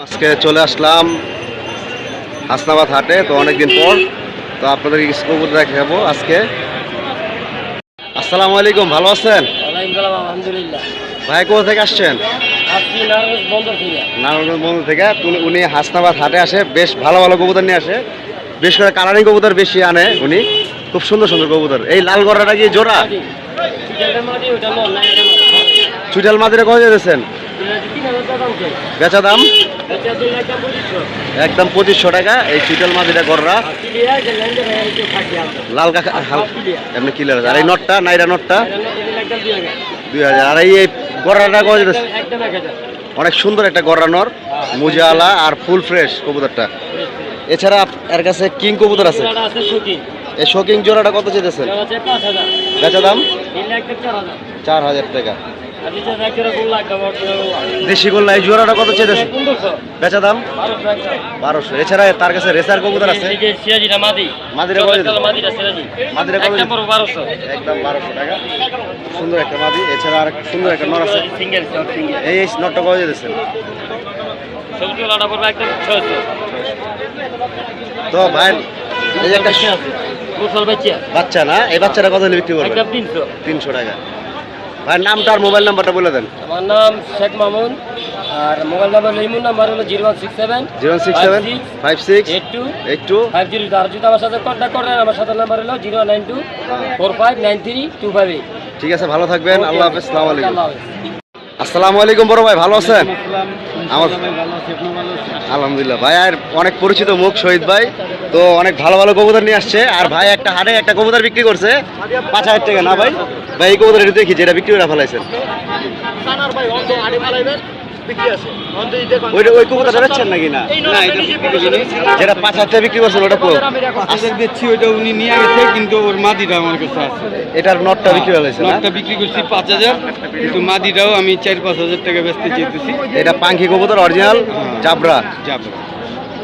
আজকে চলে আসলাম হাসনাবাদ হাটে। তো অনেকদিন পর তো আপনাদের কবুতর দেখাবো আজকে। আসসালামু আলাইকুম, ভালো আছেন? আলহামদুলিল্লাহ। ভাই কোথা থেকে আসছেন? নারায়ণগঞ্জ বন্দর থেকে। উনি হাসনাবাদ হাটে আসে, বেশ ভালো ভালো কবুতর নিয়ে আসে, বেশ করে কালারিং কবুতর বেশি আনে উনি। খুব সুন্দর সুন্দর কবুতর। এই লাল গড়াটা কি জোড়া? চুইটাল মাদিরা কত দিয়েছেন? বেচা দাম একদম 2500 টাকা। এই চুইটাল মাদিরা গড়রা লাল কাকা এমনি কিলার। আর এই নটটা নাইরা নটটা 2000। আর এই গড়াটা কত দিতেছে? অনেক সুন্দর একটা গড়া নর, মুজালা আর ফুল ফ্রেশ কবুতরটা। এছাড়া এর কাছে কিং কবুতর আছে। এই শোকিং জোড়াটা কত চেয়েছেন? বেচা দাম 4000 টাকা। দেশি গোল্লা এই জোড়াটা কত চেয়েছেন? বেচা দাম 1200। এছাড়া তার কাছে রেসার কবুতর আছে। মাদিরা কত? মাদিরা কত? একদম 1200 টাকা। সুন্দর একটা মাদি। এছাড়া আর সুন্দর একটা নর আছে। এই নরটা কত চেয়েছেন? তো ভাই এই একটা বাচ্চা না, এই বাচ্চাটা কত বিক্রি করবেন? 300 টাকা। ভাই নামটা আর মোবাইল নাম্বারটা বলে দেন। আমার নাম শেখ মামুন, আর মোবাইল নাম্বার লিমুন নাম্বার হলো 0167 56 82 50। আর যদি আমার সাথে কন্ট্যাক্ট করেন, আমার সাথে নাম্বার হলো 092 4593 258। ঠিক আছে, ভালো থাকবেন। আল্লাহ হাফেজ। আসসালামু আলাইকুম। আসসালামু আলাইকুম বড় ভাই, ভালো আছেন? আলহামদুলিল্লাহ ভাই। আর অনেক পরিচিত মুখ শহীদ ভাই, তো অনেক ভালো ভালো কবুতর নিয়ে আসছে। আর ভাই একটা হাটে একটা কবুতর বিক্রি করছে 5000 টাকা। না ভাই, ভাই এই কবুতর একটু দেখি যেটা বিক্রি করে ফেলাইছেন। ওই কবুতরটা বেচছেন নাকি? না, যেটা 5000 টাকা বিক্রি করছেন ওটা বেচছি, ওইটা উনি নিয়ে গেছে, কিন্তু ওর মাদিটা আমার কাছে আছে। এটার নটটা বিক্রি ফেলাইছেন? নটটা বিক্রি করছি 5000, কিন্তু মাদিটাও আমি 4-5 হাজার টাকা বেচতে চাইতেছি। এটা পাঙ্খি কবুতর অরিজিনাল জাবরা। যাবো,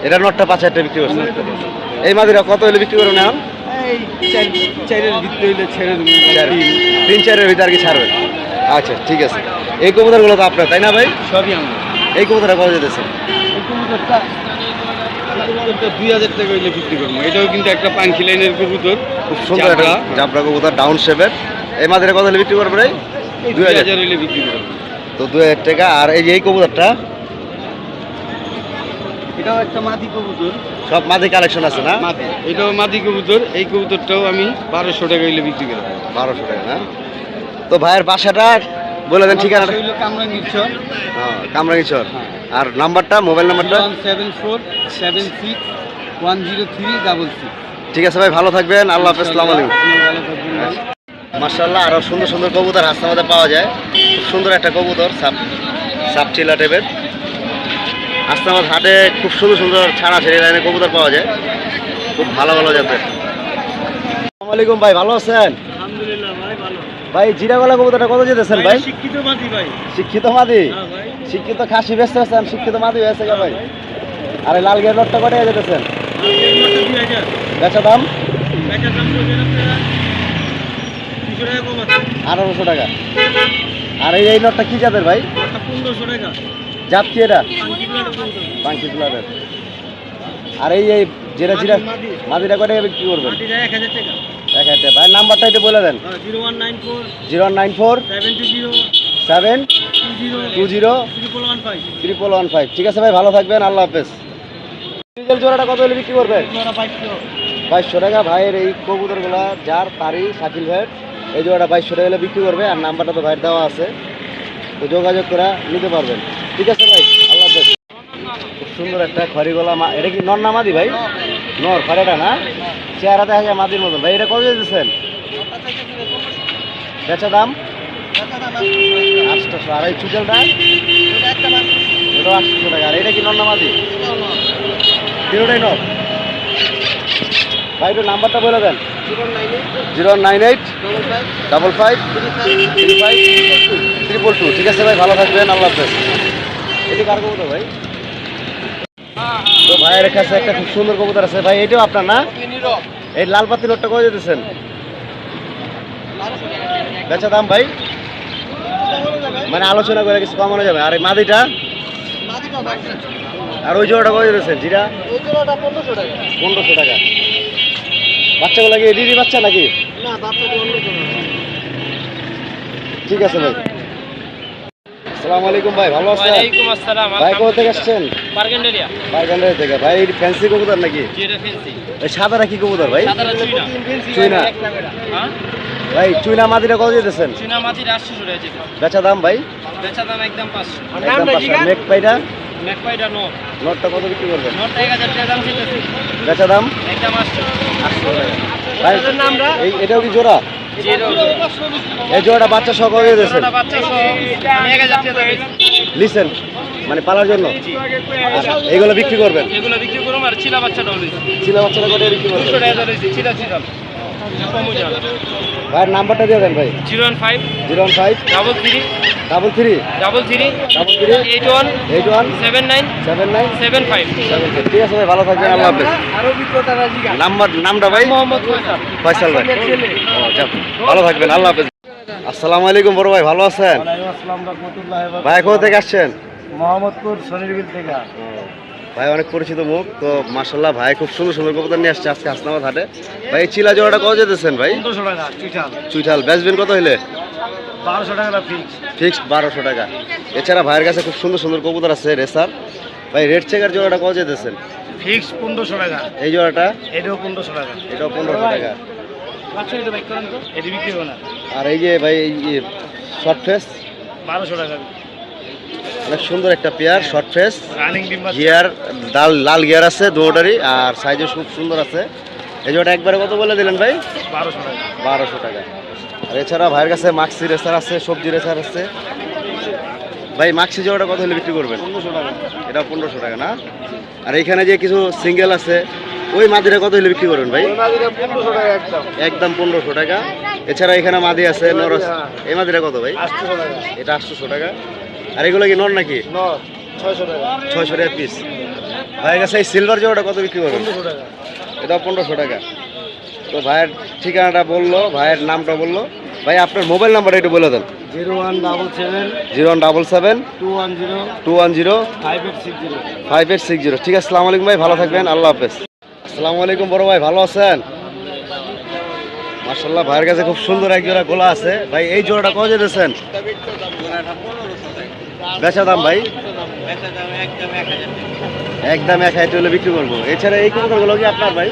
এটার নটটা 5000 টাকা বিক্রি করছেন। এই মাদিরা কত হলে বিক্রি করবেন এখন? এই 4-4 ভিতরে হইলে ছেড়ে দেবো। 3-4-এর ভিতরে আর কি ছাড়বেন? আচ্ছা ঠিক আছে। এই কবুতরগুলো তো আপনার, তাই না ভাই? সবই আমরা। এই কবুতরটা কত যেতেছে? এই কবুতরটা 2000 টাকা হইলে বিক্রি করবো। এটাও কিন্তু একটা পাঙ্খি লাইনের কবুতর, খুব সুন্দর একটা জাবরা কবুতর, ডাউন শেপের। এই মাদিরা কত হলে বিক্রি করবেন? 2000 হইলে বিক্রি করবো। তো 2000 টাকা। আর এই কবুতরটা এটাও একটা মাদি কবুতর। সব মাদি কালেকশন আছে না? মাদি, এটাও মাদি কবুতর। এই কবুতরটাও আমি 1200 টাকা হইলে বিক্রি করবো। 1200 টাকা না? তো ভাইয়ের বাসাটা বলে দেন, ঠিকানাটা। কামরাঙ্গীরচর। হ্যাঁ, কামরাঙ্গীরচর। আর নাম্বারটা, মোবাইল নাম্বারটা? 7476310366। ঠিক আছে ভাই, ভালো থাকবেন। আল্লাহ হাফেজ। আসসালামু আলাইকুম। মাশাআল্লাহ, আরো সুন্দর সুন্দর কবুতর হাসনাবাদে পাওয়া যায়। খুব সুন্দর একটা কবুতর, সাপ চিলা টাইপের। হাসনাবাদ হাটে খুব সুন্দর সুন্দর ছাড়া ছেড়ে লাইনের কবুতর পাওয়া যায়, খুব ভালো ভালো জাতের। আসসালামু আলাইকুম ভাই, ভালো আছেন? আলহামদুলিল্লাহ ভাই, ভালো। ভাই জিরাগলা কবুতরটা কত যেতেছেন ভাই? শিক্ষিত মাদি ভাই। শিক্ষিত মাদি? হ্যাঁ ভাই। শিক্ষিত খাসি বেচতে আছেন, শিক্ষিত মাদি হয়েছে গা ভাই? আরে লাল গের লটটা কত যেতেছেন? বেচা দাম 1800 টাকা। আর এই নটটা কি জাতের ভাই? 1500 টাকা। জাত কি এটা? পাঙ্কি প্লাটের। আর এই যেটা জিরা মাদিটা কত বিক্রি করবেন? 1000 টাকা। 1000 টাকা। ভাই নাম্বারটা একটু বলে দেন। 0194 0194 720 720 ঠিক আছে ভাই, ভালো থাকবেন। আল্লাহ হাফেজ। ডিজেল জোড়াটা কত হলে বিক্রি করবেন? 2200 টাকা। ভাইয়ের এই কবুতরগুলা যার তারই শাকিল ভাইয়ের, এই জোড়াটা 2200 টাকা হলে বিক্রি করবে। আর নাম্বারটা তো ভাইয়ের দেওয়া আছে, তো যোগাযোগ করে নিতে পারবেন। ঠিক আছে ভাই, আল্লাহ হাফেজ। খুব সুন্দর একটা খড়িগলা। এটা কি নর না মাদি ভাই? নর, খড়েটা না? চেহারা দেখা যায় মাদির মতন। ভাই এটা কত দিচ্ছেন? বেচা দাম 800। আর এই চুচলটা? এটাও 800 টাকা। আর এটা কি নর না মাদি? তিনটাই নর। ভাই একটু নাম্বারটা বলে দেন। 098 55 35 222। ঠিক আছে ভাই, ভালো থাকবেন। আল্লাহ হাফেজ। এটি কার কবুতর ভাই? তো ভাইয়ের কাছে একটা খুব সুন্দর কবুতর আছে ভাই, এটাও আপনার না? এই লাল পাতি লোটটা কত যেতেছেন? বেচা দাম ভাই? মানে আলোচনা করে কিছু কমানো যাবে। আর এই মাদিটা আর ওই জোড়াটা কত দিয়েছেন জিরা? ওই জোড়াটা 1500 টাকা। 1500 টাকা। বাচ্চাগুলো কি এডিডি বাচ্চা নাকি? না, বাচ্চাটা অন্য জোড়া। ঠিক আছে ভাই। আসসালামু আলাইকুম ভাই, ভালো আছেন? ওয়ালাইকুম আসসালাম। ভাই কোথা থেকে আসছেন? বার্গেন্ডেরিয়া। বারগান্ডারি থেকে। ভাই এই ফ্যান্সি কবুতর নাকি? যেটা ফেন্সি। এই সাদাটা কি কবুতর ভাই? সাদাটা চুইনা। চুইনা। হ্যাঁ? ভাই চুইনা মাদিটা কত দিতেছেন? চুইনা মাটির 800 টাকা যেটা। বেচা দাম ভাই? বেচা দাম একদম 500। একদম 500। নেক পাইটা ম্যাকপাইডা নো। নটটা কত বিক্রি করবেন? নোটটা 1000 টাকা দাম চাইতেছি। বেচা দাম একদম 800। 800 টাকা। ভাই এটার নামটা এই এটাও কি জোড়া? জিরো। এই জোড়াটা বাচ্চা সহ কত দিতেছেন? জোড়াটা বাচ্চা সহ আমি 1000 টাকা দিই। লিসেন মানে পালার জন্য? আর এইগুলো বিক্রি করবেন? এগুলো বিক্রি করুম আর চিলা বাচ্চাটা হইছে। চিলা বাচ্চাটা কত বিক্রি করবেন? 200 টাকা হইছে চিলা চিলা। কমও যাবে। ভাইয়ের নাম্বারটা দিয়ে দেন ভাই। 015 015 33 33 33 33 81 81 79 79 75। 75। ঠিক আছে ভাই, ভালো থাকবেন, আল্লাহ হাফেজ। আরো বিক্রেতা রাজিকা। নামটা ভাই? মোহাম্মদ ফয়সাল। ফয়সাল ভাই। ও, যাক, ভালো থাকবেন, আল্লাহ হাফেজ। আসসালামু আলাইকুম বড় ভাই, ভালো আছেন? ওয়ালাইকুম আসসালাম রাহমাতুল্লাহি ওয়া ভাই কোথা থেকে আসছেন? মোহাম্মদপুর শনিরবিল থেকে। ভাই অনেক পরিচিত মুখ তো, মাশাআল্লাহ ভাই খুব সুন্দর সুন্দর কবুতর নিয়ে আসছে আজকে হাসনাবাদ হাটে। ভাই এই চিলা জোড়াটা কত যেতেছেন ভাই? 1500 টাকা চিঠাল। চুইঠাল বেচবেন কত হইলে? 1200 টাকা ফিক্স। ফিক্সড 1200 টাকা। এছাড়া ভাইয়ের কাছে খুব সুন্দর সুন্দর কবুতর আছে রেসার। ভাই রেড চেকার জোড়াটা কত যেতেছেন? ফিক্স 1500 টাকা। এই জোড়াটা? এটাও 1500 টাকা। এটাও 1500 টাকা। বাচ্চা এটা বাইক করেন তো? এটি বিক্রি হবে না। আর এই যে ভাই এই শর্ট ফেস 1200 টাকা। অনেক সুন্দর একটা পেয়ার শর্ট ফেস, রানিং ডিম বাচ্চা। গিয়ার লাল গিয়ার আছে দুটোরই, আর সাইজও খুব সুন্দর আছে। এই জোড়াটা একবারে কত বলে দিলেন ভাই? 1200 টাকা। 1200 টাকা। আর এছাড়া ভাইয়ের কাছে মাক্সি রেসার আছে, সবজি রেসার আছে। ভাই মাক্সি জোড়াটা কত হলে বিক্রি করবেন? 1500 টাকা। এটা 1500 টাকা না? আর এখানে যে কিছু সিঙ্গেল আছে ওই মাদিটা কত হলে বিক্রি করবেন ভাই? ওই মাদিটা 1500 টাকা একদম। একদম 1500 টাকা। এছাড়া এখানে মাদি আছে নর আছে। এই মাদিটা কত ভাই? 800 টাকা। এটা 800 টাকা। আর এগুলো কি নর নাকি? নো 600 টাকা। 600 টাকা পিস। ভাইয়ের কাছে এই সিলভার জোড়াটা কত বিক্রি করবেন? 1500 টাকা। এটা 1500 টাকা। তো ভাইয়ের ঠিকানাটা বললো, ভাইয়ের নামটা বললো। ভাই আপনার মোবাইল নাম্বারটা একটু বলে দেন। 0177 0177 210 210 5860। 5860। ঠিক আছে, আসসালামু আলাইকুম ভাই, ভালো থাকবেন, আল্লাহ হাফেজ। আসসালামু আলাইকুম বড় ভাই, ভালো আছেন? মাশাআল্লাহ ভাইয়ের কাছে খুব সুন্দর এক জোড়া গোলা আছে। ভাই এই জোড়াটা কত যেতেছেন? বেচা দাম ভাই? একদম 1000 হলে বিক্রি করবো। এছাড়া এই কবুতরগুলো কি আপনার ভাই?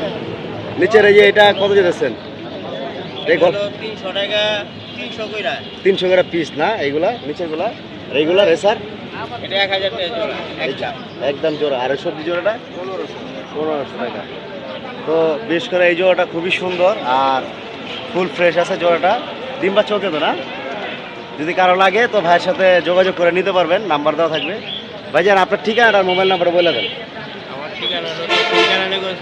নিচের এই যে এটা কত যেতেছেন? এই গল 300 টাকা 300 কইরা। 300 করে পিস না এইগুলা নিচের গুলা? আর এইগুলা রেসার? এটা 1000 টাকা জোড়া। একদম জোড়া। আর এই সবজি জোড়াটা 1500 টাকা। তো বিশেষ করে এই জোড়াটা খুবই সুন্দর আর ফুল ফ্রেশ আছে জোড়াটা। ডিম বাচ্চা ওকে তো না? যদি কারো লাগে তো ভাইয়ের সাথে যোগাযোগ করে নিতে পারবেন, নাম্বার দেওয়া থাকবে। ভাইজান আপনার ঠিকানা আর মোবাইল নাম্বার বলে দেন। আমার ঠিকানা হলো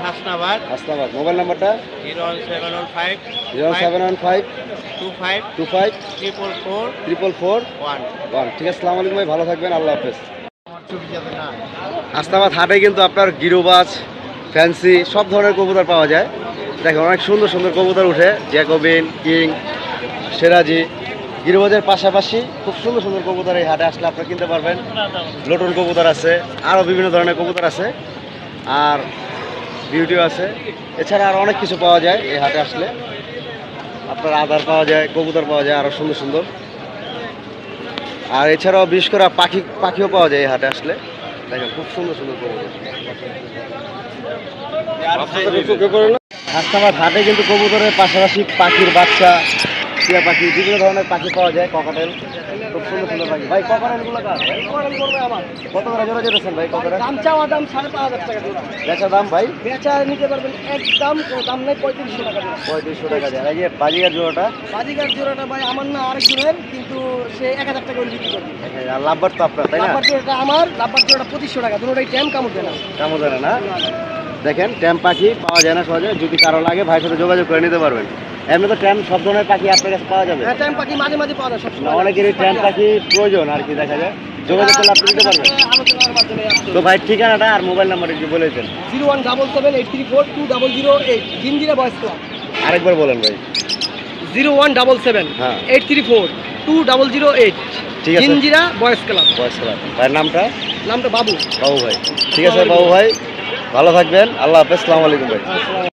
হাসনাবাদ। হাসনাবাদ। মোবাইল নাম্বারটা 01715 0715 25 25 444 444 1। 1। ঠিক আছে, আসসালামু আলাইকুম ভাই, ভালো থাকবেন, আল্লাহ হাফেজ। হাসনাবাদ হাটে কিন্তু আপনার গিরোবাজ, ফ্যান্সি সব ধরনের কবুতর পাওয়া যায়। দেখেন অনেক সুন্দর সুন্দর কবুতর উঠে, জ্যাকোবিন, কিং, সেরাজি। গিরোবাজের পাশাপাশি খুব সুন্দর সুন্দর কবুতর এই হাটে আসলে আপনারা কিনতে পারবেন। লোটন কবুতর আছে, আরও বিভিন্ন ধরনের কবুতর আছে, আর বিউটিও আছে। এছাড়া আর অনেক কিছু পাওয়া যায় এই হাটে আসলে। আপনার আদার পাওয়া যায়, কবুতর পাওয়া যায় আরও সুন্দর সুন্দর। আর এছাড়াও বিশেষ করে পাখিও পাওয়া যায় এই হাটে আসলে। দেখেন খুব সুন্দর সুন্দর কবুতর। হাসনাবাদ হাটে কিন্তু কবুতরের পাশাপাশি পাখির বাচ্চা, টিয়া পাখি, বিভিন্ন ধরনের পাখি পাওয়া যায়। ককাটেল, খুব সুন্দর সুন্দর পাখি। ভাই ককাটেলগুলো কার? কত করে জোড়া যেতেছেন ভাই ককাটেল? দাম চাওয়া দাম 5500 টাকা জোড়া। বেচা দাম ভাই? বেচা নিতে পারবেন একদম দাম নেই 3500 টাকা জোড়া। 3500 টাকা যায়। এই যে বাজিগার জোড়াটা? বাজিগার জোড়াটা ভাই আমার না আরেকজনের, কিন্তু সে 1000 টাকা করে বিক্রি করবে। আর লাভবার তো আপনার, তাই না? লাভবার জোড়াটা আমার, লাভবার জোড়াটা 2500 টাকা। দুটোটাই ট্যাম কামড় দেয় না। কেমন জানে না? দেখেন ট্যাম পাখি পাওয়া যায় না সহজে, যদি কারো লাগে ভাইয়ের সাথে যোগাযোগ করে নিতে পারবেন। এমনি তো ট্যাম সব ধরনের পাখি আপনার কাছে পাওয়া যাবে? হ্যাঁ, ট্যাম পাখি মাঝে মাঝে পাওয়া যায় না, সবসময়। অনেকেরই ট্যাম পাখি প্রয়োজন আর কি, দেখা যায় যোগাযোগ করলে আপনি নিতে পারবেন। আলোচনার মাধ্যমে আসছে। তো ভাই ঠিকানাটা আর মোবাইল নাম্বার একটু বলে দেন। 01778342008 জিন্দিরা বয়েস ক্লাব। আরেকবার বলেন ভাই। 01778 হ্যাঁ। 8342008 ঠিক আছে জিঞ্জিরা বয়েস ক্লাব। বয়স খেলা ভাইয়ের নামটা নামটা বাবু। বাবু ভাই ঠিক আছে বাবু ভাই ভালো থাকবেন আল্লাহ হাফেজ আসসালামু আলাইকুম ভাই